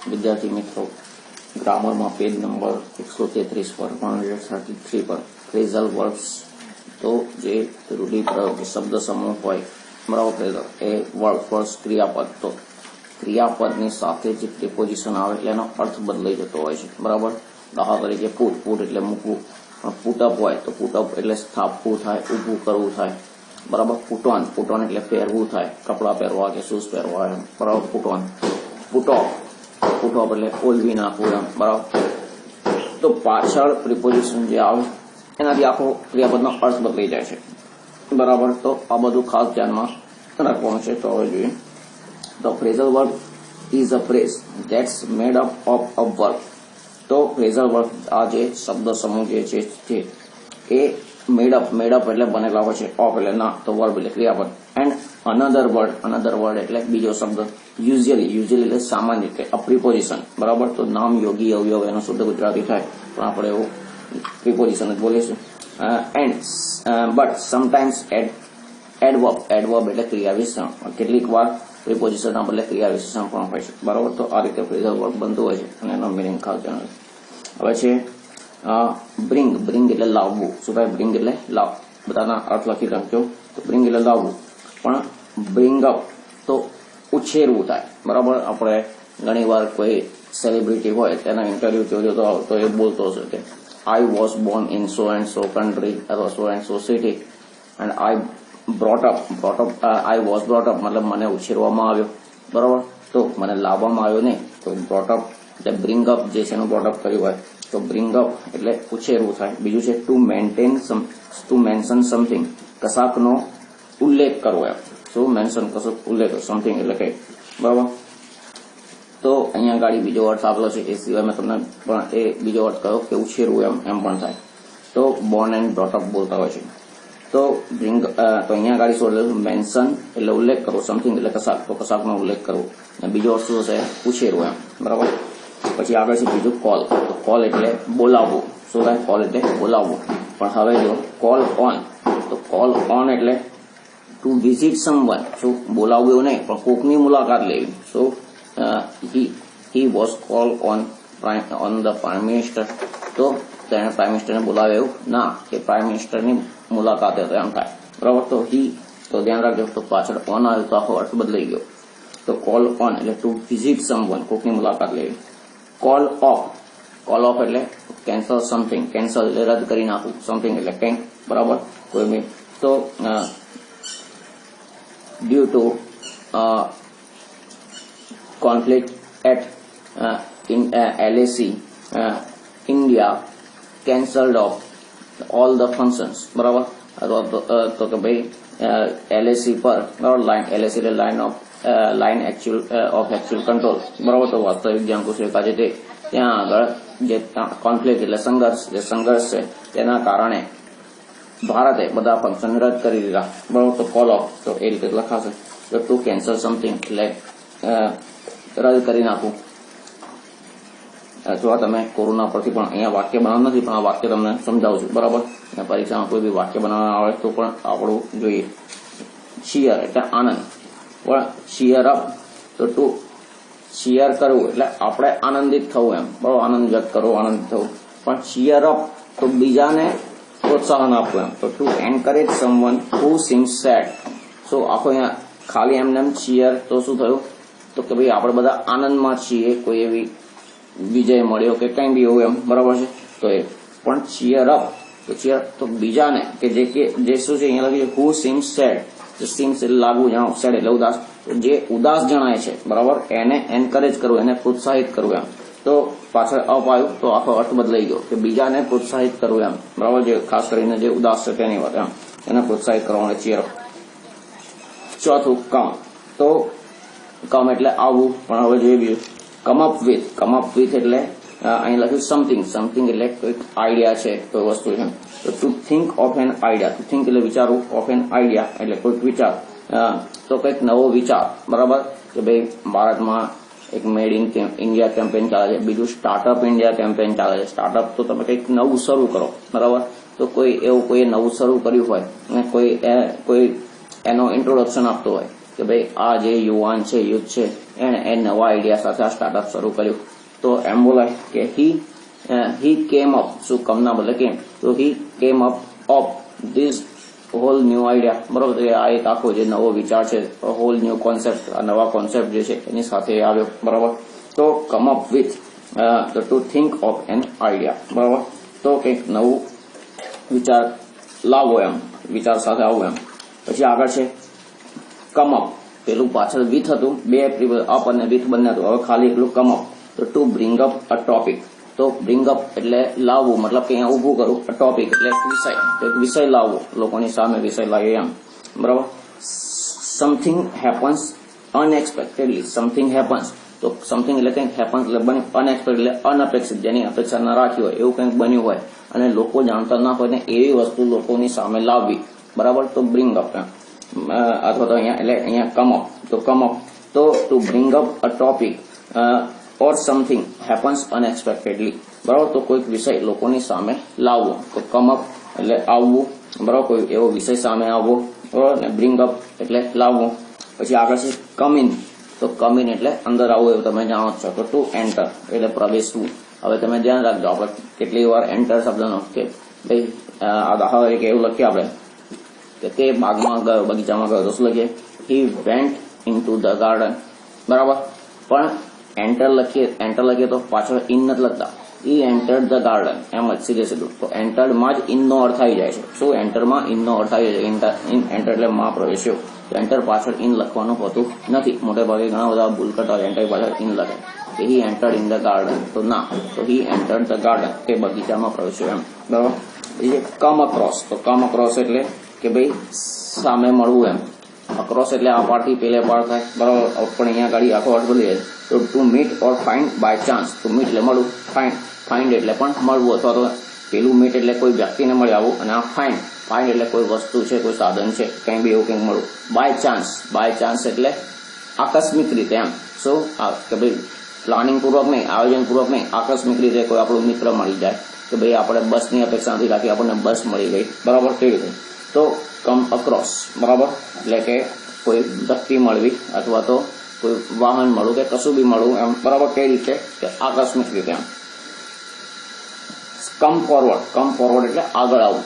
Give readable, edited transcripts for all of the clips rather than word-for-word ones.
विद्यार्थी मित्रों, ग्रामर में पेज नंबर 133 पर 133 पर फ्रेजल वर्ब्स तो जे रूढ़िप्रयोग शब्द समूह होय बराबर फ्रेजल ए वर्ब फर्स्ट क्रियापद तो क्रियापदनी સાથે જે પ્રિપોઝિશન આવે એટલે એનો અર્થ બદલાઈ જતો હોય છે બરાબર। દાખલા તરીકે પુટ પુટ એટલે મૂકવું, પુટઅપ હોય તો પુટઅપ એટલે સ્થાપવું થાય, ઊભું કરવું થાય બરાબર। પુટઓન પુટઓન એટલે પહેરવું થાય, કપડા પહેરવા કે શૂઝ પહેરવા એમ બરાબર। પુટઓન પુટઓફ પુટઓફ એટલે ઓલવી નાખવું એમ બરાબર। તો પાછળ પ્રિપોઝિશન જે આવે એનાથી આખો ક્રિયાપદનો અર્થ બદલાઈ જાય છે બરાબર। તો આ બધું ખાસ ધ્યાનમાં રાખવાનું છે। તો હવે જોઈએ The phrasal verb is a phrase that's made up of a verb. तो phrasal verb आ जे शब्द समूह जे छे ए made up એટલે બનેલા હોય છે, of એટલે ના તો verb એટલે ક્રિયાપદ and another word એટલે બીજો શબ્દ usually એટલે સામાન્ય રીતે a preposition બરાબર। તો નામ યોગી અવયવ એનો શુદ્ધ ગુજરાતી થાય પણ આપણે એવું preposition જ બોલીશું and but sometimes adverb એટલે ક્રિયા વિશેષણ, કેટલીક વાર પ્રિપોઝિશન ના બદલે ક્રિયા વિશેષણ પણ હોય છે બરાબર। તો આ રીતે ફ્રેઝલ વર્બ બનતું હોય છે અને એનો મીનિંગ ખાસ જાણો। હવે છે બ્રિંગ એટલે લાવવું, શું થાય બ્રિંગ એટલે લાવ, બધાના અર્થ લખી રાખજો। તો બ્રિંગ એટલે લાવવું, પણ બ્રિંગ અપ તો ઉછેરવું થાય બરાબર। આપણે ઘણી વાર કોઈ સેલિબ્રિટી હોય તેના ઇન્ટરવ્યુ જોયો તો એ બોલતો હશે કે I was born in so and so country અથવા so and so city and I brought up I was brought up मतलब મને ઉછેરવામાં આવ્યો બરાબર। તો મને લાવવામાં આવ્યો નહીં તો brought up એટલે bring up જે છે એનું brought up કર્યું હોય તો bring up એટલે ઉછેરવું થાય। બીજું છે to mention something કશાકનો ઉલ્લેખ કરવો એમ, to mention કશુંક ઉલ્લેખ something એટલે કે બરાબર। તો અહીંયા ગાડી બીજો અર્થ આપેલો છે એ સિવાય મેં તમને પણ એ બીજો અર્થ કહ્યો કે ઉછેરવું એમ પણ થાય। તો born and brought up બોલતા હોય છે તો બ્રિંગ તો અહીંયા ગાડી શું મેન્શન એટલે ઉલ્લેખ કરવો, સમથિંગ એટલે કશાક તો કશાકનો ઉલ્લેખ કરવો અને બીજો અર્થ શું છે ઉછેરવું એમ બરાબર। પછી આગળ છે બીજું કોલ, તો કોલ એટલે બોલાવવું, શું થાય કોલ એટલે બોલાવવું। પણ હવે જો કોલ ઓન, તો કોલ ઓન એટલે ટુ વિઝિટ સમવન, શું બોલાવવું એવું નહીં પણ કોકની મુલાકાત લેવી। સો he was called on the prime minister, તો તેણે પ્રાઇમ મિનિસ્ટરને બોલાવ્યા એવું ના કે પ્રાઇમ મિનિસ્ટરની મુલાકાતે હતો એમ થાય બરાબર। તો હી તો ધ્યાન રાખજો, તો પાછળ ઓન આવ્યો તો આખો અર્થ બદલાઈ ગયો। તો કોલ ઓન એટલે ટુ વિઝિટ સમવન, કોકની મુલાકાત લેવી। કોલ ઓફ એટલે કેન્સલ સમથિંગ, કેન્સલ એટલે રદ કરી નાખવું, સમથિંગ એટલે કંઈક બરાબર કોઈ બી। તો due to conflict at in LAC India cancelled off all the functions બરાબર। તો કે ભાઈ LAC પર બરાબર LAC એટલે લાઇન ઓફ એક્ચ્યુઅલ કંટ્રોલ બરાબર। તો વાસ્તવિક જ્યાં ઘૂસેકા છે તે ત્યાં આગળ જે કોન્ફ્લિક્ટ એટલે સંઘર્ષ છે તેના કારણે ભારતે બધા ફંક્શન રદ કરી દીધા બરાબર। તો કોલ ઓફ તો એ રીતે લખાશે તો ટુ કેન્સલ સમથિંગ એટલે રદ કરી નાખવું। અથવા તમે કોરોના પરથી પણ અહીંયા વાક્ય બનાવવાનું નથી પણ આ વાક્ય તમને સમજાવું છું બરાબર। અને પરીક્ષામાં કોઈ બી વાક્ય બનાવવા આવે તો પણ આપણું જોઈએ। શિયર એટલે આનંદ, પણ શિયર અપ તો ટુ શિયર કરવું એટલે આપણે આનંદિત થવું એમ બરાબર, આનંદ વ્યક્ત કરવો, આનંદિત થવું। પણ શિયર અપ તો બીજાને પ્રોત્સાહન આપવું એમ, તો to encourage someone who seems sad. So આખો અહીંયા ખાલી એમને શિયર તો શું થયું તો કે ભાઈ આપણે બધા આનંદમાં છીએ, કોઈ એવી વિજય મળ્યો કે કઈ બી એવું એમ બરાબર છે। તો એ પણ ચીયર અપ તો ચીયર તો બીજાને કે જે શું છે અહીંયા લખ્યું હુ સીમ્સ સેડ, જે સીમ્સ એટલે લાગવું જણાવો, સેડ એટલે ઉદાસ, જે ઉદાસ જણાય છે બરાબર એને એન્કરેજ કરવું, એને પ્રોત્સાહિત કરવું એમ। તો પાછળ અપ આવ્યું તો આખો અર્થ બદલાઈ ગયો કે બીજાને પ્રોત્સાહિત કરવું એમ બરાબર, જે ખાસ કરીને જે ઉદાસ છે તેની વાત એમ એને પ્રોત્સાહિત કરવાનું ચીયર અપ। ચોથું કમ, તો કમ એટલે આવવું, પણ હવે જોઈએ બીજું કમ અપ વિથ એટલે અહીં લખ્યું સમથિંગ એટલે કોઈક આઈડિયા છે, કોઈ વસ્તુ છે। તો two think of an idea, two think એટલે વિચારવું, ઓફ એન આઈડિયા એટલે કોઈક વિચાર, તો કંઈક નવો વિચાર બરાબર। કે ભાઈ ભારતમાં એક મેડ ઇન ઇન્ડિયા કેમ્પેન ચાલે છે, બીજું સ્ટાર્ટઅપ ઇન્ડિયા કેમ્પેન ચાલે છે। સ્ટાર્ટઅપ તો તમે કંઈક નવું શરૂ કરો બરાબર। તો કોઈ એવું કોઈ નવું શરૂ કર્યું હોય અને કોઈ એનો ઇન્ટ્રોડક્શન આપતો હોય કે ભાઈ આ જે યુવાન છે, યુથ છે, એણે એ નવા આઈડિયા સાથે આ સ્ટાર્ટઅપ શરૂ કર્યું. તો એમ બોલાય કે he came up, શું કમના બદલે કેમ, તો he came up of this whole new idea. બરોબર, આ એક આખો જે નવો વિચાર છે, હોલ ન્યુ કોન્સેપ્ટ, આ નવા કોન્સેપ્ટ જે છે એની સાથે આવ્યો. બરાબર, તો come up with to think of an idea. બરાબર, તો કંઈક નવું વિચાર લાવો એમ, વિચાર સાથે આવું એમ. પછી આગળ છે કમ અપ, પેલું પાછળ વિથ હતું, બે અપ અને વિથ બંને હતું, હવે ખાલી એટલું કમ અપ. તો to bring up a topic, તો બ્રિંગ અપ એટલે લાવવું, મતલબ કે અહીંયા ઊભું કરું, અ ટોપિક એટલે વિષય, તો એક વિષય લાવવો, લોકોની સામે વિષય લાવીએ એમ. બરાબર, સમથિંગ હેપન્સ અનએક્સપેક્ટેડલી, સમથિંગ હેપન્સ, તો સમથિંગ એટલે કંઈક હેપન્સ એટલે બન્યું, અનએક્સપેક્ટેડ એટલે અનઅપેક્ષિત, જેની અપેક્ષા ન રાખી હોય એવું કંઈક બન્યું હોય અને લોકો જાણતા ના હોય ને એવી વસ્તુ લોકોની સામે લાવવી. બરાબર, તો બ્રિંગ અપ એમ, અથવા તો અહીંયા કમ અપ, તો કમ અપ, તો to bring up a topic or something happens unexpectedly. બરાબર, તો કોઈક વિષય લોકોની સામે લાવવો, તો કમ અપ એટલે આવવું. બરાબર, કોઈ એવો વિષય સામે આવવો. બરાબર, ને બ્રિંગ અપ એટલે લાવવું. પછી આગળ છે કમ ઇન, તો કમ ઇન એટલે અંદર આવવું, એવું તમે જાણો છો. તો ટુ એન્ટર એટલે પ્રવેશવું. હવે તમે ધ્યાન રાખજો, આપણે કેટલી વાર એન્ટર શબ્દનો કે ભાઈ આ દાખલા તરીકે એવું લખીએ આપણે કે તે બાગમાં ગયો, બગીચામાં ગયો, તો શું લખીએ, he went in to the garden. બરાબર, પણ એન્ટર લખીએ તો પાછળ ઇન નથી લખતા, ઈ એન્ટર્ડ ધ ગાર્ડન, એમ જ સીધે સીધું. તો એન્ટર્ડમાં જ ઇનનો અર્થ આવી જાય છે. શું એન્ટરમાં ઇનનો અર્થ આવી જાય છે, એન્ટર એટલે માં પ્રવેશ્યો. તો એન્ટર પાછળ ઇન લખવાનું હોતું નથી, મોટે ભાગે ઘણા બધા ભૂલ કરતા હોય, એન્ટર પાછળ ઇન લખે કે હી એન્ટર્ડ ઇન ધ ગાર્ડન, તો ના, તો હી એન્ટર્ડ ધ ગાર્ડન, તે બગીચામાં પ્રવેશ્યો એમ. બરાબર, પછી કમ અક્રોસ, તો કમ અક્રોસ એટલે કે ભાઈ સામે મળવું એમ. અક્રોસ એટલે આ પારથી પેલે પાર થાય. બરાબર, પણ અહીંયા ગાડી આખો અર્થ બદલી જાય. તો to meet or find by chance, to meet એટલે મળવું, ફાઇન્ડ એટલે પણ મળવું, અથવા તો પેલું મીટ એટલે કોઈ વ્યક્તિને મળી આવવું, અને આ ફાઇન્ડ એટલે કોઈ વસ્તુ છે, કોઈ સાધન છે, કંઈ બી એવું કંઈક મળવું. બાય ચાન્સ એટલે આકસ્મિક રીતે એમ. શું કે ભાઈ પ્લાનિંગ પૂર્વક નહીં, આયોજન પૂર્વક નહીં, આકસ્મિક રીતે કોઈ આપણું મિત્ર મળી જાય કે ભાઈ આપણે બસની અપેક્ષા નથી રાખી, આપણને બસ મળી ગઈ. બરાબર, કેવી રીતે, તો કમ અક્રોસ. બરાબર, એટલે કે કોઈ વ્યક્તિ મળવી અથવા તો કોઈ વાહન મળવું કે કશું બી મળવું એમ. બરાબર, કઈ રીતે, કે આકસ્મિક રીતે એમ. કમ ફોરવર્ડ એટલે આગળ આવવું.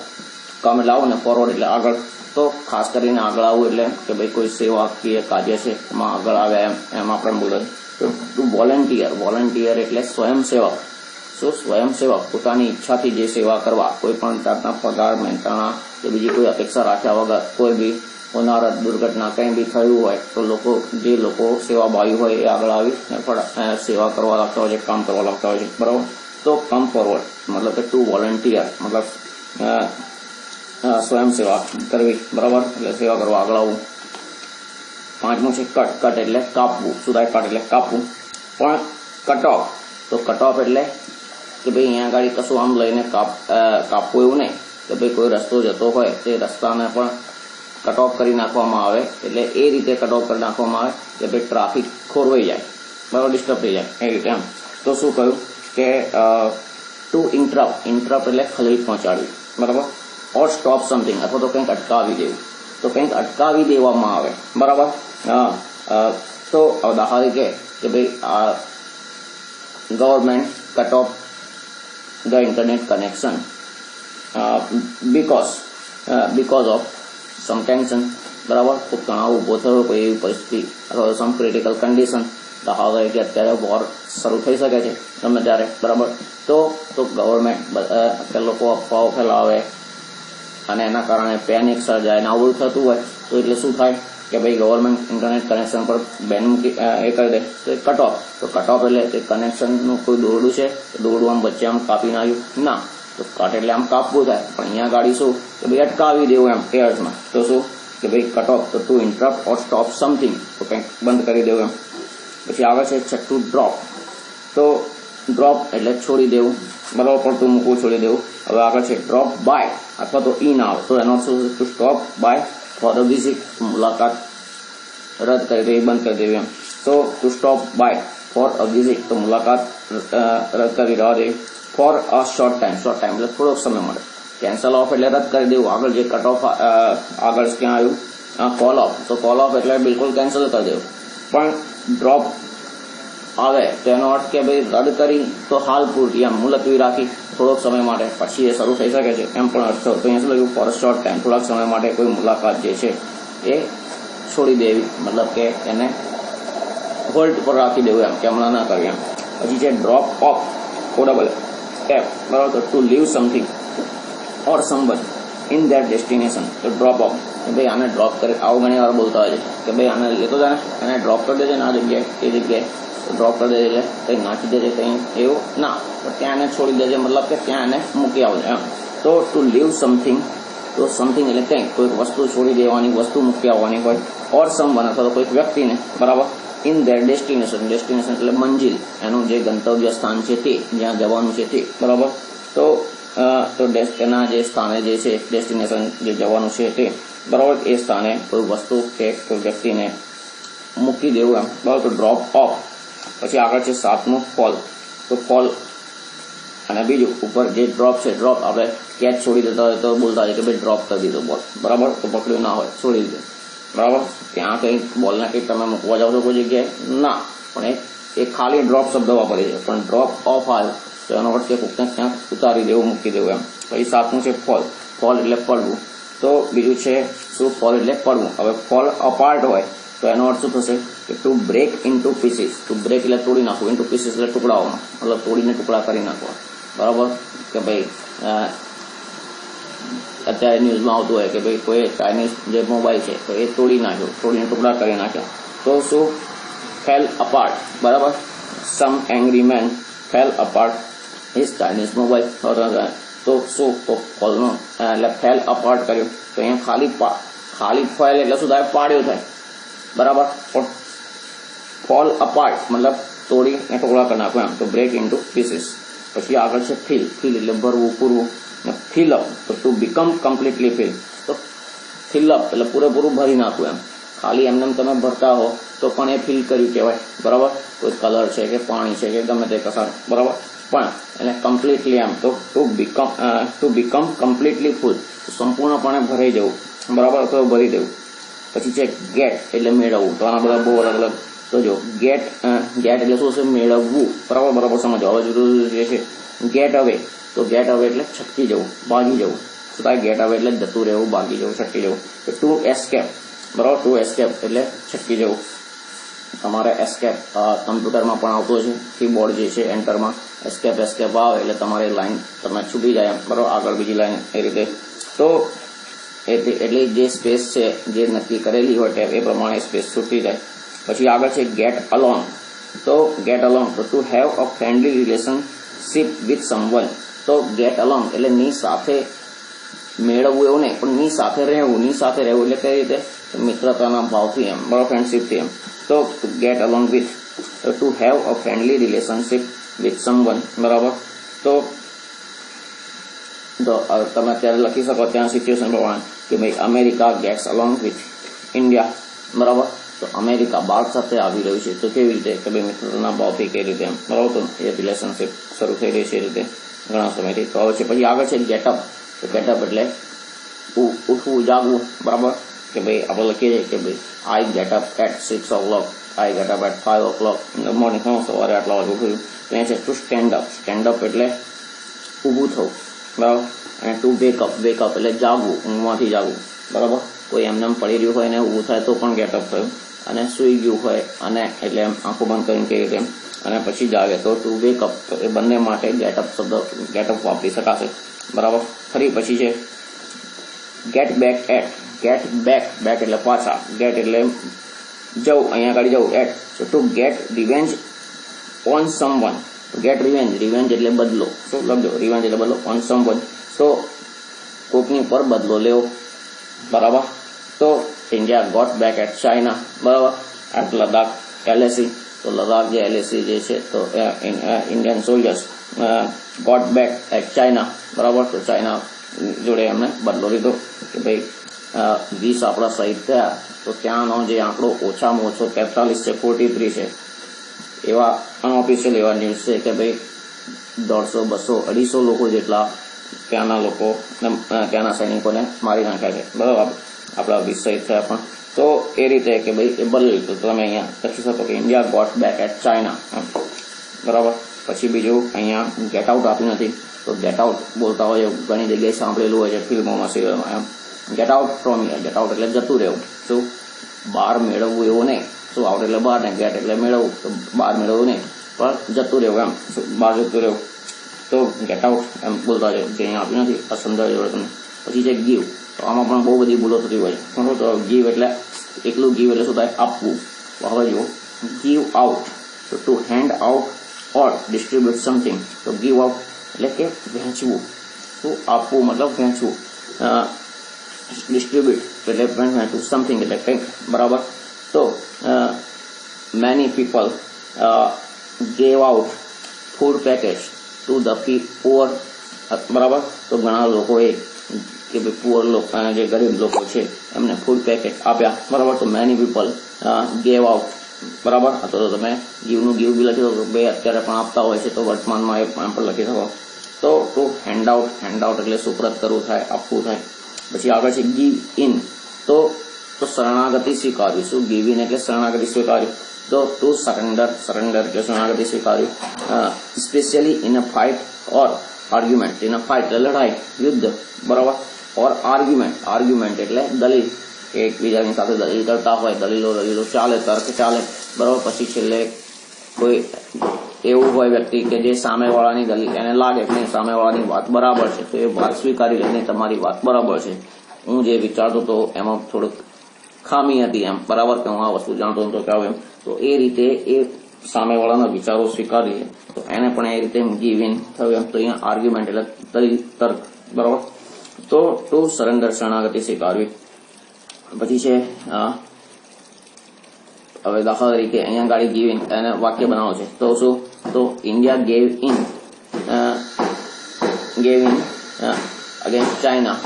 કમ એટલે આવું ને ફોરવર્ડ એટલે આગળ. તો ખાસ કરીને આગળ આવવું એટલે કે ભાઈ કોઈ સેવાકીય કાર્ય છે એમાં આગળ આવે એમ આપણે બોલે. તો વોલન્ટિયર એટલે સ્વયંસેવક. શું સ્વયંસેવક, પોતાની ઈચ્છાથી જે સેવા કરવા, કોઈ પણ જાતના પગાર, મહેનતાણા કે બીજી કોઈ અપેક્ષા રાખ્યા વગર, કોઈ બી હોનારત, દુર્ઘટના કંઈ બી થયું હોય તો જે લોકો સેવાભાવી હોય એ આગળ આવી સેવા કરવા લાગતા હોય છે, કામ કરવા લાગતા હોય છે. બરાબર, તો કમ ફોરવર્ડ મતલબ કે ટુ વોલન્ટિયર મતલબ સ્વયંસેવા કરવી. બરાબર, એટલે સેવા કરવા આગળ આવવું. પાંચમું છે કટ એટલે કાપવું. શું થાય, કટ એટલે કાપવું. પણ કટ ઓફ, તો કટ ઓફ એટલે કે ભાઈ અહીંયા આગળ કશું આમ લઈને કાપવું એવું નહીં, કે ભાઈ કોઈ રસ્તો જતો હોય તે રસ્તાને પણ કટ ઓફ કરી નાખવામાં આવે, એટલે એ રીતે કટ ઓફ કરી નાખવામાં આવે કે ભાઈ ટ્રાફિક ખોરવાઈ જાય, બરાબર, ડિસ્ટર્બ થઈ જાય એ રીતે એમ. તો શું કહ્યું કે ટુ ઇન્ટરપ્ટ એટલે ખલેલ પહોંચાડવી. બરાબર, ઓર સ્ટોપ સમથિંગ, અથવા તો કંઈક અટકાવી દેવું, તો કંઈક અટકાવી દેવામાં આવે. બરાબર, તો દાખલા તરીકે કે ભાઈ આ government cut off the internet connection because of some tension. બરાબર, તો તણાવ ઉભો થયો કોઈ એવી પરિસ્થિતિ અથવા સમ ક્રિટિકલ કન્ડિશન, દાખલા તરીકે અત્યારે વોર શરૂ થઈ શકે છે ગમે ત્યારે. બરાબર, તો ગવર્મેન્ટ લોકો અફવાઓ ફેલાવે અને એના કારણે પેનિક સર્જાય ને આવું થતું હોય તો એટલે શું થાય કે ભાઈ ગવર્મેન્ટ ઇન્ટરનેટ કનેક્શન પર બેન મૂકી એ કરી દે, તો કટ ઓફ. તો કટ ઓફ એટલે કે કનેક્શનનું કોઈ દોરડું છે, દોરડું આમ વચ્ચે આમ કાપી નાખ્યું ના, તો કટ એટલે આમ કાપવું થાય, પણ અહીંયા ગાડી શું કે ભાઈ અટકાવી દેવું એમ એ અર્થમાં. તો શું કે ભાઈ કટ ઓફ, તો ટુ ઇન્ટરપ્ટ ઓર સ્ટોપ સમથિંગ, તો કંઈક બંધ કરી દેવું એમ. પછી આગળ છે છઠ્ઠું ડ્રોપ. તો ડ્રોપ એટલે છોડી દેવું, બરાબર, પડતું મૂકવું, છોડી દેવું. હવે આગળ છે ડ્રોપ બાય અથવા તો ઇન આવે, તો એનો શું to stop by for a visit, મુલાકાત રદ કરી દેવી, બંધ કરી દેવી એમ. તો to stop by for a visit, તો મુલાકાત રદ કરી રહેવા દેવી. ફોર અ શોર્ટ ટાઈમ એટલે થોડોક સમય મળે. કેન્સલ ઓફ એટલે રદ કરી દેવું. આગળ જે કટ ઓફ આગળ ક્યાં આવ્યું કોલ ઓફ, તો કોલ ઓફ એટલે બિલકુલ કેન્સલ કરી દેવું. પણ ડ્રોપ આવે તો એનો અર્થ કે ભાઈ રદ કરી તો હાલ પૂરતી એમ મુલતવી રાખી થોડોક સમય માટે, પછી એ શરૂ થઈ શકે છે એમ પણ અર્થ થયો. તો અહીંયા શું લખ્યું? ફોર અ શોર્ટ ટાઈમ, થોડાક સમય માટે કોઈ મુલાકાત જે છે એ છોડી દેવી, મતલબ કે એને હોલ્ડ પર રાખી દેવું એમ, કે હમણાં ના કરવી એમ. પછી છે ડ્રોપ ઓફ, ડબલ એફ, બરાબર. તો to leave something or someone in that destination, તો ડ્રોપ ઓફ, કે ભાઈ આને ડ્રોપ કરી, આવું ઘણી વાર બોલતા હોય છે કે ભાઈ આને લેતો જાય ને, એને ડ્રોપ કરી દેજે ને આ જગ્યાએ એ જગ્યાએ, તો ડ્રોપ કરી દેજે એટલે કંઈ નાખી દેજે કંઈ એવું ના, તો ત્યાં એને છોડી દેજે, મતલબ કે ત્યાં એને મૂકી આવજે એમ. તો ટુ લીવ સમથિંગ, તો સમથિંગ એટલે કંઈક, કોઈક વસ્તુ છોડી દેવાની, વસ્તુ મૂકી આવવાની હોય, ઓર સમવન અથવા તો કોઈક વ્યક્તિને, બરાબર, ઇન ધેર ડેસ્ટિનેશન, ડેસ્ટિનેશન એટલે મંજિલ, એનું જે ગંતવ્ય સ્થાન છે તે, જ્યાં જવાનું છે તે, બરાબર. તો એના જે સ્થાને જે છે ડેસ્ટિનેશન, જે જવાનું છે તે, બરાબર, એ સ્થાને કોઈ વસ્તુ કે કોઈ વ્યક્તિને મૂકી દેવું એમ, બરાબર. તો ડ્રોપ ઓફ. પછી આગળ છે 7મું ફોલ, તો ફોલ અને બીજું ઉપર જે ડ્રોપ છે, ડ્રોપ આપણે કેચ છોડી દેતા હોય તો બોલતા હોય કે ભાઈ ડ્રોપ કરી દીધો બોલ, બરાબર, તો પકડ્યું ના હોય, છોડી દીધું, બરાબર. ત્યાં કંઈ બોલને કંઈક તમે મૂકવા જાવ છો કોઈ જગ્યાએ ના, પણ એ ખાલી ડ્રોપ શબ્દ વાપરી છે, પણ ડ્રોપ ઓફ આવ્યો તો એનો અર્થ કે કોઈકને ક્યાંક ઉતારી દેવું, મૂકી દેવું એમ. પછી 7મું છે ફોલ, ફોલ એટલે પડવું. તો બીજું છે શું? ફોલ એટલે પડવું. હવે ફોલ અપાર્ટ હોય તો એનો અર્થ શું થશે કે to break into pieces, to break એટલે તોડી નાખવું, ઇન્ટુ પીસીસ એટલે ટુકડાઓમાં, મતલબ તોડીને ટુકડા કરી નાખવા, બરાબર. કે ભાઈ અત્યારે ન્યૂઝમાં આવતું હોય કે ભાઈ કોઈ ચાઇનીઝ જે મોબાઈલ છે તો એ તોડી નાખ્યો, તોડીને ટુકડા કરી નાખ્યા, તો શું? ફેલ અપાર્ટ, બરાબર. Some angry man fell apart his Chinese mobile, તો શું? તો ફોલનો એટલે ફેલ અપાર્ટ કર્યો, તો અહીંયા ખાલી ફેલ એટલે શું થાય? પાડ્યો થાય, બરાબર. ફોલ અપાર્ટ મતલબ તોડીને ટુકડા કરી નાખો એમ, તો બ્રેક ઇન્ટુ પીસીસ. પછી આગળ છે ફિલ, ફિલ એટલે ભરવું, પૂરવું. ફિલ અપ, તો ટુ બીકમ કમ્પ્લીટલી ફિલ, તો ફિલ અપ એટલે પૂરેપૂરું ભરી નાખવું એમ. ખાલી એમને તમે ભરતા હો તો પણ એ ફિલ કર્યું કહેવાય, બરાબર. કોઈ કલર છે કે પાણી છે કે ગમે તે કસાર, બરાબર. પણ એને કમ્પ્લીટલી એમ, તો ટુ બીકમ કમ્પ્લીટલી ફૂલ, સંપૂર્ણપણે ભરાઈ જવું, બરાબર, તો ભરી દેવું. પછી છે ગેટ એટલે મેળવવું, તો આના બધા બહુ અલગ અલગ, તો જો ગેટ એટલે શું છે? મેળવવું, બરાબર સમજો. હવે જુદું જુદું જે છે ગેટ અવે, તો ગેટ અવે એટલે છટકી જવું, ભાગી જવું. શું થાય? ગેટ અવે એટલે જતું રહેવું, ભાગી જવું, છટકી જવું. તો ટુ એસ્કેપ, બરાબર, ટુ એસ્કેપ એટલે છટકી જવું. તમારે એસ્કેપ કમ્પ્યુટરમાં પણ આવતું છે, કીબોર્ડ જે છે એન્ટરમાં એસ્કેપ આવે એટલે તમારી લાઈન તમે છૂટી જાય એમ, બરાબર, આગળ બીજી લાઈન એ રીતે. તો એટલે જે સ્પેસ છે જે નક્કી કરેલી હોય ટેબ એ પ્રમાણે સ્પેસ છૂટી જાય. પછી આગળ છે ગેટ અલોંગ, તો get along to have a friendly relationship with someone, તો ગેટ અલોંગ એટલે ની સાથે મેળવવું એવું નહીં, પણ ની સાથે રહેવું, એટલે કઈ રીતે? મિત્રતાના ભાવથી એમ, બરાબર, ફ્રેન્ડશીપથી એમ. તો get along with, to have a friendly relationship with someone, બરાબર. તો તમે અત્યારે લખી શકો ત્યાં સિચ્યુએશન પ્રમાણે કે ભાઈ America gets along with India, બરાબર. તો અમેરિકા ભારત સાથે આવી રહ્યું છે, તો કેવી રીતે? કે ભાઈ મિત્રતાના ભાવથી કઈ રીતે એમ, બરાબર. તો એ રિલેશનશીપ શરૂ થઈ રહી છે એ રીતે ઘણા સમયથી. તો હવે છે પછી આગળ છે ગેટઅપ, તો ગેટઅપ એટલે ઉઠવું, જાગવું, બરાબર. કે ભાઈ આપણે લખીએ છીએ કે ભાઈ I get up at 6 o'clock, I get up at 5 o'clock in the morning, સવારે આટલા વાગે ઉઠ્યું. તો અહીંયા છે ટુ સ્ટેન્ડ અપ એટલે ઊભું થવું, બરાબર. અને ટુ વેકઅપ એટલે જાગવું, ઊંઘમાંથી જાગવું, બરાબર. કોઈ એમને પડી રહ્યું હોય ને ઊભું થાય તો પણ ગેટઅપ થયું, અને સૂઈ ગયું હોય અને એટલે એમ આંખો બંધ કરીને કેવી રીતે અને પછી જાગે તો ટુ વેકઅપ, તો એ બંને માટે ગેટઅપ વાપરી શકાશે, બરાબર. ફરી પછી છે ગેટ બેક એટલે પાછા, ગેટ એટલે જવું, અહીંયા આગળ જવું, એટ, તો to get revenge on someone, get revenge એટલે બદલો, શું લખજો? રિવેન્જ એટલે બદલો, ઓન સમવન તો કોકની પર બદલો લેવો, બરાબર. તો India got back at China, બરાબર. એટ લદ્દાખ LAC, તો લદ્દાખ જે LAC જે છે તો Indian soldiers got back at China, બરાબર. તો ચાઇના જોડે એમને બદલો લીધો કે ભાઈ 20 આપણા શહીદ થયા, તો ત્યાંનો જે આંકડો ઓછામાં ઓછો 43 છે, 43 છે. એવા અનઓફિશિયલ એવા ન્યૂઝ છે કે ભાઈ 150, 200, 250 લોકો જેટલા ત્યાંના સૈનિકોને મારી નાખ્યા છે, બરાબર. આપણા વિષય થયા પણ તો એ રીતે કે ભાઈ એ બદલ્યું તો તમે અહીંયા લખી શકો કે India got back at China, બરાબર. પછી બીજું અહીંયા ગેટ આઉટ આપ્યું નથી, તો ગેટ આઉટ બોલતા હોય ઘણી જગ્યાએ સાંભળેલું હોય છે ફિલ્મોમાં, સિરિયલમાં. એમ get out from here, get out એટલે જતું રહેવું, શું બહાર મેળવવું એવું નહીં, શું આઉટ એટલે બહાર ને ગેટ એટલે મેળવવું, તો બહાર મેળવવું નહીં પણ જતું રહેવું, એમ બહાર જતું રહેવું, તો ગેટ આઉટ એમ બોલતા હોય, જે અહીંયા આપ્યું નથી આ સમજાવી જોડે તમને. પછી છે ગીવ, તો આમાં પણ બહુ બધી ભૂલો થતી હોય છે, બરાબર. તો ગીવ એટલે એકલું ગીવ એટલે શું થાય, આપવું. હવે જુઓ ગીવ આઉટ, તો to hand out or distribute something, તો ગીવ આઉટ એટલે કે વહેંચવું, તો આપવું મતલબ વહેંચવું, ડિસ્ટ્રીબ્યુટ એટલે વહેંચવું, સમથિંગ એટલે કંઈક, બરાબર. તો many people gave out food package to the poor, બરાબર. તો ઘણા લોકોએ કે ભાઈ પુઅર લોકો, જે ગરીબ લોકો છે એમને ફૂડ પેકેટ આપ્યા, બરાબર. તો મેની પીપલ ગેવ આઉટ, બરાબર. અથવા તો તમે ગીવનું ગીવ બી લખી શકો, ભાઈ અત્યારે પણ આપતા હોય છે તો વર્તમાનમાં એ પણ લખી શકો. તો to hand out, hand out એટલે સુપ્રત કરવું થાય, આપવું થાય. પછી આગળ છે ગીવ ઇન, તો શરણાગતિ સ્વીકાર્યું, શું ગીવ ઇન એટલે શરણાગતિ સ્વીકાર્યું, તો ટુ સરેન્ડર, સરેન્ડર એટલે શરણાગતિ સ્વીકાર્યું. Specially in a fight or argument, in a fight એટલે લડાઈ, યુદ્ધ, બરાબર. ઓર આર્ગ્યુમેન્ટ, આર્ગ્યુમેન્ટ એટલે દલીલ, કે એકબીજાની સાથે દલીલ કરતા હોય, દલીલો ચાલે, તર્ક ચાલે, બરાબર. પછી છેલ્લે કોઈ એવું હોય વ્યક્તિ કે જે સામેવાળાની દલીલ એને લાગે કે નહીં સામેવાળાની વાત બરાબર છે, તો એ વાત સ્વીકારી લે, નહીં તમારી વાત બરાબર છે, હું જે વિચારતો હતો એમાં થોડુંક ખામી હતી એમ, બરાબર, કે હું આ વસ્તુ જાણતો હતો કે એમ, તો એ રીતે એ સામેવાળાના વિચારો સ્વીકારીએ તો એને પણ એ રીતે ગીવ ઇન થયું એમ. તો અહીંયા આર્ગ્યુમેન્ટ એટલે દલીલ, તર્ક, બરાબર. તો ટુ સરેન્ડર શરણાગતિ સ્વીકારવી. પછી છે હવે દાખલા તરીકે અહીંયા ગાડી ગીવ ઇન એને વાક્ય બનાવો છે, તો શું, તો India gave in against China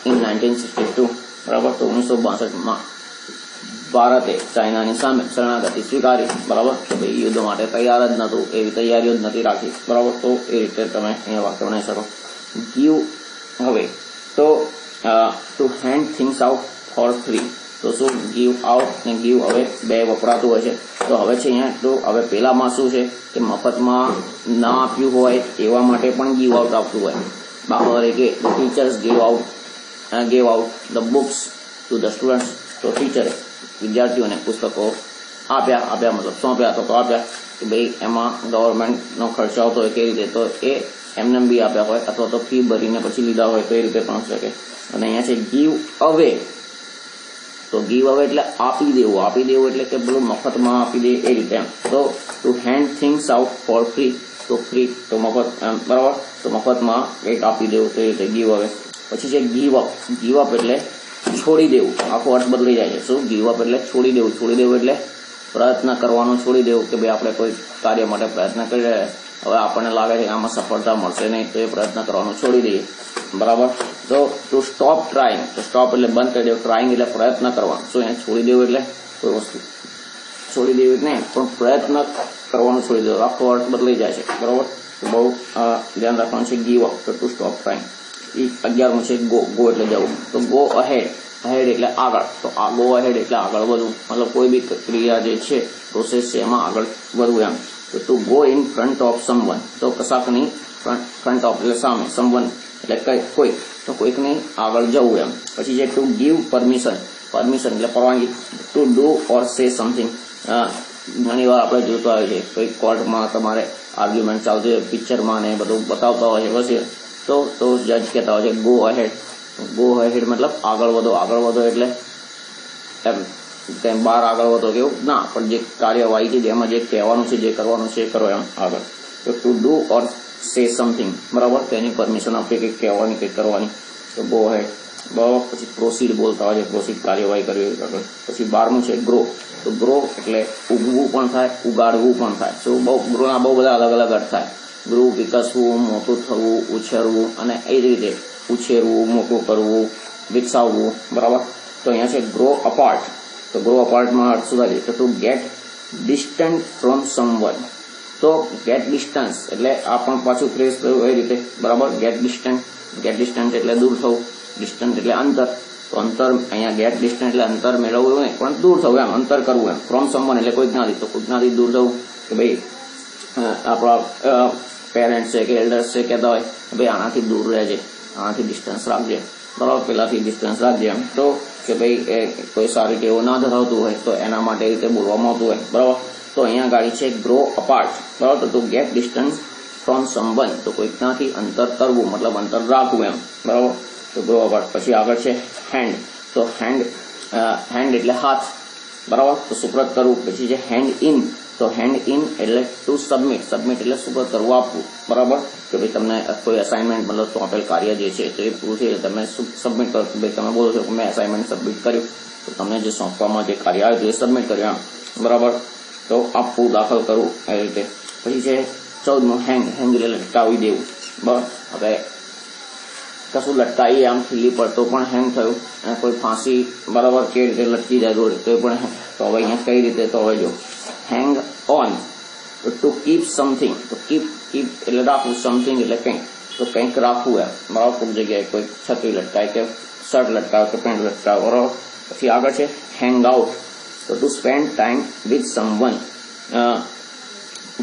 in 1962, બરાબર. તો 1962માં ભારતે ચાઇનાની સામે શરણાગતિ સ્વીકારી, બરાબર. તો ભાઈ યુદ્ધ માટે તૈયાર જ નહોતું, એવી તૈયારીઓ જ નથી રાખી, બરાબર. તો એ રીતે તમે અહીંયા વાક્ય બનાવી શકો. ગીવ હવે તો to hand things out for free, તો શું ગીવ આઉટ ને ગીવ હવે બે વપરાતું હોય છે. તો હવે છે અહીંયા તો હવે પેલામાં શું છે કે મફતમાં ના આપ્યું હોય એવા માટે પણ ગીવ આઉટ આપતું હોય. દાખલા તરીકે teachers gave out the books to the students, તો ટીચરે વિદ્યાર્થીઓને પુસ્તકો આપ્યા મતલબ સોંપ્યા તો આપ્યા, કે ભાઈ એમાં ગવર્મેન્ટનો ખર્ચો આવતો હોય કઈ રીતે, તો એ એમને બી આપ્યા હોય અથવા તો ફી ભરીને પછી લીધા હોય તો એ રીતે પણ શકે. અને અહીંયા છે ગીવ અવે, તો ગીવ અવે એટલે આપી દેવું એટલે કે પેલું મફતમાં આપી દે એ રીતે એમ. તો to hand things out for free, તો ફ્રી તો મફત એમ, બરાબર. તો મફતમાં કંઈક આપી દેવું તો એ રીતે ગીવ અવે. પછી છે ગીવ અપ એટલે છોડી દેવું, આખો અર્થ બદલાઈ જાય છે. શું ગીવ અપ એટલે છોડી દેવું એટલે પ્રયત્ન કરવાનું છોડી દેવું, કે ભાઈ આપણે કોઈ કાર્ય માટે પ્રયત્ન કરી રહ્યા, હવે આપણને લાગે છે કે આમાં સફળતા મળશે નહીં તો એ પ્રયત્ન કરવાનું છોડી દઈએ, બરાબર. તો ટુ સ્ટોપ ટ્રાઇંગ, તો સ્ટોપ એટલે બંધ કરી દેવું, ટ્રાઇંગ એટલે પ્રયત્ન કરવાનું, શું એને છોડી દેવું એટલે કોઈ વસ્તુ છોડી દેવી નહીં પણ પ્રયત્ન કરવાનું છોડી દેવું, આખો અર્થ બદલાઈ જાય છે, બરાબર. તો બહુ ધ્યાન રાખવાનું છે. ગીવ અપ, તો ટુ સ્ટોપ ટ્રાઇંગ. 11મું છે ગો એટલે જવું, તો ગો અહેડ એટલે આગળ, તો ગો અહેડ એટલે આગળ વધવું, મતલબ કોઈ બી ક્રિયા જે છે પ્રોસેસ છે એમાં આગળ વધવું એમ. તો to go in front of someone, તો કશાકની ફ્રન્ટ ઓફ એટલે સામે, સમવન એટલે કોઈક, તો કોઈકની આગળ જવું એમ. પછી છે ટુ ગીવ પરમિશન એટલે પરવાનગી, to do or say something. ઘણી વાર આપણે જોતા હોય છે કોઈ કોર્ટમાં તમારે આર્ગ્યુમેન્ટ ચાલતી હોય, પિક્ચરમાં ને બધું બતાવતા હોય છે, પછી તો જજ કહેતા હોય છે ગો અહેડ મતલબ આગળ વધો એટલે એમ તેમ બહાર આગળ વધો કેવું ના, પણ જે કાર્યવાહી છે જેમાં જે કહેવાનું છે જે કરવાનું છે કરો એમ આગળ. તો to do or say something, બરાબર. તો એની પરમિશન આપીએ કંઈક કહેવાની કંઈક કરવાની, તો ગો અહેડ, બરાબર. પછી પ્રોસીડ બોલતા હોય છે, પ્રોસીડ કાર્યવાહી કરવી આગળ. પછી 12મું છે ગ્રો, તો ગ્રો એટલે ઉગવું પણ થાય, ઉગાડવું પણ થાય. તો ગ્રોના બહુ બધા અલગ અલગ અર્થ થાય. ગ્રો વિકસવું, મોટું થવું, ઉછેરવું, અને એ જ રીતે ઉછેરવું, મોટું કરવું, વિકસાવવું, બરાબર. તો અહીંયા છે ગ્રો અપાર્ટ, તો ગ્રો અપાર્ટમાં અર્થ શું થાય છે, તો to gate distant from someone, તો ગેટ ડિસ્ટન્સ એટલે આ પણ પાછું ફ્રેઝ થયું એ રીતે, બરાબર. ગેટ ડિસ્ટન્ટ એટલે દૂર થવું, ડિસ્ટન્ટ એટલે અંતર, તો અંતર અહીંયા ગેટ ડિસ્ટન્સ એટલે અંતર મેળવવું નહીં પણ દૂર થવું એમ, અંતર કરવું એમ. ફ્રોમ સમવન એટલે કોઈ જ્ઞાતિ, તો કોઈ જ્ઞાતિ દૂર થવું કે ભાઈ આપણા પેરેન્ટ્સ છે કે એલ્ડર્સ છે કહેતા હોય કે ભાઈ આનાથી દૂર રહેજે, આનાથી ડિસ્ટન્સ રાખજે, બરાબર, પેલાથી ડિસ્ટન્સ રાખજે એમ. તો કે ભાઈ એ કોઈ સારી ટેવો ના ધરાવતું હોય તો એના માટે રીતે બોલવામાં આવતું હોય, બરાબર. તો અહીંયા ગાડી છે ગ્રો અપાર્ટ, બરાબર. તો ગેટ ડિસ્ટન્સ ફ્રોમ સમવન, તો કોઈકનાથી અંતર કરવું મતલબ અંતર રાખવું એમ, બરાબર. તો ગ્રો અપાર્ટ. પછી આગળ છે હેન્ડ, તો હેન્ડ એટલે હાથ, બરાબર, તો સુપ્રત કરવું. પછી છે હેન્ડ ઇન, તો હેન્ડ ઇન એટલે ટુ સબમિટ, સબમિટ એટલે સુપ્રત કરવું, આપવું, બરાબર. કે ભાઈ તમને કોઈ અસાઇનમેન્ટ મતલબ સોંપેલ કાર્ય જે છે તો એ પૂરું છે તમે સબમિટ કરો. ભાઈ તમે બોલો છો કે મેં અસાઇનમેન્ટ સબમિટ કર્યું, તો તમને જે સોંપવામાં જે કાર્ય આવ્યું એ સબમિટ કર્યું એમ, બરાબર. તો આપવું, દાખલ કરવું એ રીતે. પછી છે 14મું હેંગ, હેંગ એટલે લટકાવી દેવું, બરાબર. હવે કશું લટકાવી આમ ખીલી પર તો પણ હેંગ થયું, અને કોઈ ફાંસી બરાબર કે રીતે લટકી જાય દોડે તો એ પણ, તો હવે અહીંયા કઈ રીતે, તો હવે જો હેંગ ઓન, ટુ કીપ સમથિંગ, તો કીપ એટલે રાખવું, સમથિંગ એટલે કંઈક, તો કંઈક રાખવું એમ, બરાબર. કોઈ જગ્યાએ કોઈ છત્રી લટકાય કે શર્ટ લટકાવે કે પેન્ટ લટકાવે, બરાબર. પછી આગળ છે હેંગ આઉટ, તો two spend time with someone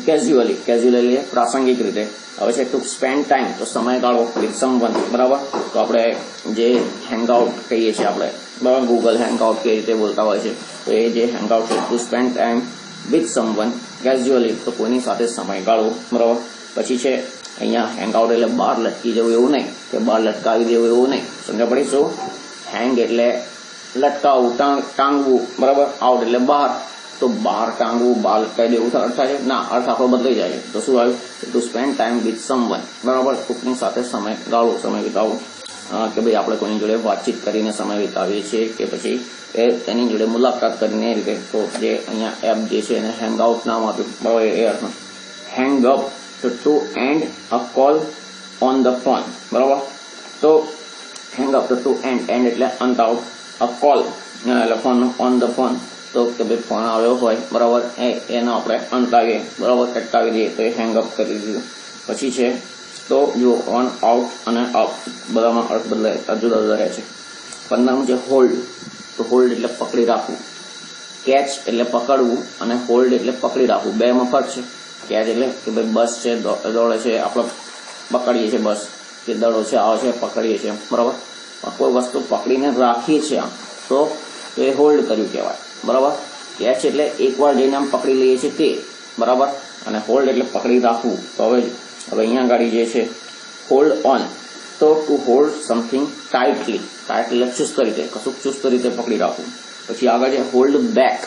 casually પ્રાસંગિક રીતે. હવે છે ટુ સ્પેન્ડ ટાઈમ, તો સમયગાળો, વિથ સમવન, બરાબર. તો આપણે જે હેંગઆઉટ કહીએ છીએ આપણે, બરાબર, ગૂગલ હેંગઆઉટ કે રીતે બોલતા હોય છે, તો એ જે હેંગઆઉટ છે two spend time with someone casually, તો કોઈની સાથે સમયગાળો, બરાબર. પછી છે અહીંયા હેંગઆઉટ એટલે બહાર લટકી જવું એવું નહીં, કે બહાર લટકાવી દેવું એવું નહીં, સમજ્યા પડી શું? હેંગ એટલે લટકાવવું, ટાંગવું, બરાબર. આઉટ એટલે બહાર, તો બહાર ટાંગવું, બહાર લટકાવી દેવું અર્થ થાય છે ના, અર્થ આખો બદલાઈ જાય છે. તો શું આવ્યું? Two spend time with someone, બરાબર, કોઈકની સાથે સમય વિતાવવો, કે ભાઈ આપણે કોઈની જોડે વાતચીત કરીને સમય વિતાવીએ છીએ કે પછી તેની જોડે મુલાકાત કરીને એ રીતે. તો જે અહીંયા એપ જે છે એને હેંગ આઉટ નામ આપ્યું, બરાબર, એ અર્થમાં. Hang up, to end a call on the phone, બરાબર. તો હેંગ અપ ટુ એન્ડ એટલે અંત આઉટ, અ કોલ એટલે ફોન, ઓન ધ ફોન, તો કે ભાઈ ફોન આવ્યો હોય, બરાબર, એનો આપણે અંત આવીએ, બરાબર, અટકાવી દઈએ, તો એ હેંગ અપ કરી દીધું. પછી છે તો જો ઓન, આઉટ અને અપ બધામાં અર્થ બદલાય, જુદા જુદા રહે છે. 15મું છે હોલ્ડ, તો હોલ્ડ એટલે પકડી રાખવું, કેચ એટલે પકડવું અને હોલ્ડ એટલે પકડી રાખવું, બેમાં ફરક છે. કેચ એટલે કે ભાઈ બસ છે, દોડે છે, આપણે પકડીએ છીએ, બસ કે દડો છે, આવે છે, પકડીએ છીએ, બરાબર. કોઈ વસ્તુ પકડીને રાખીએ છીએ આમ, તો એ હોલ્ડ કર્યું કહેવાય, બરાબર. કેચ એટલે એકવાર જઈને આમ પકડી લઈએ છીએ તે, બરાબર, અને હોલ્ડ એટલે પકડી રાખવું. તો હવે અહીંયા ગાડી જે છે હોલ્ડ ઓન, તો two hold something tightly, tight એટલે ચુસ્ત રીતે, કશુંક ચુસ્ત રીતે પકડી રાખવું. પછી આગળ છે હોલ્ડ બેક,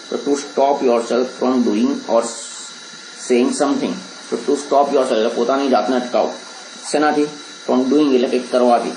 તો to stop your self from doing or saying something, તો ટુ સ્ટોપ યોર સેલ્ફ એટલે પોતાની જાતને અટકાવો, શેનાથી? ફ્રોમ ડુઈંગ એટલે કંઈક કરવાથી,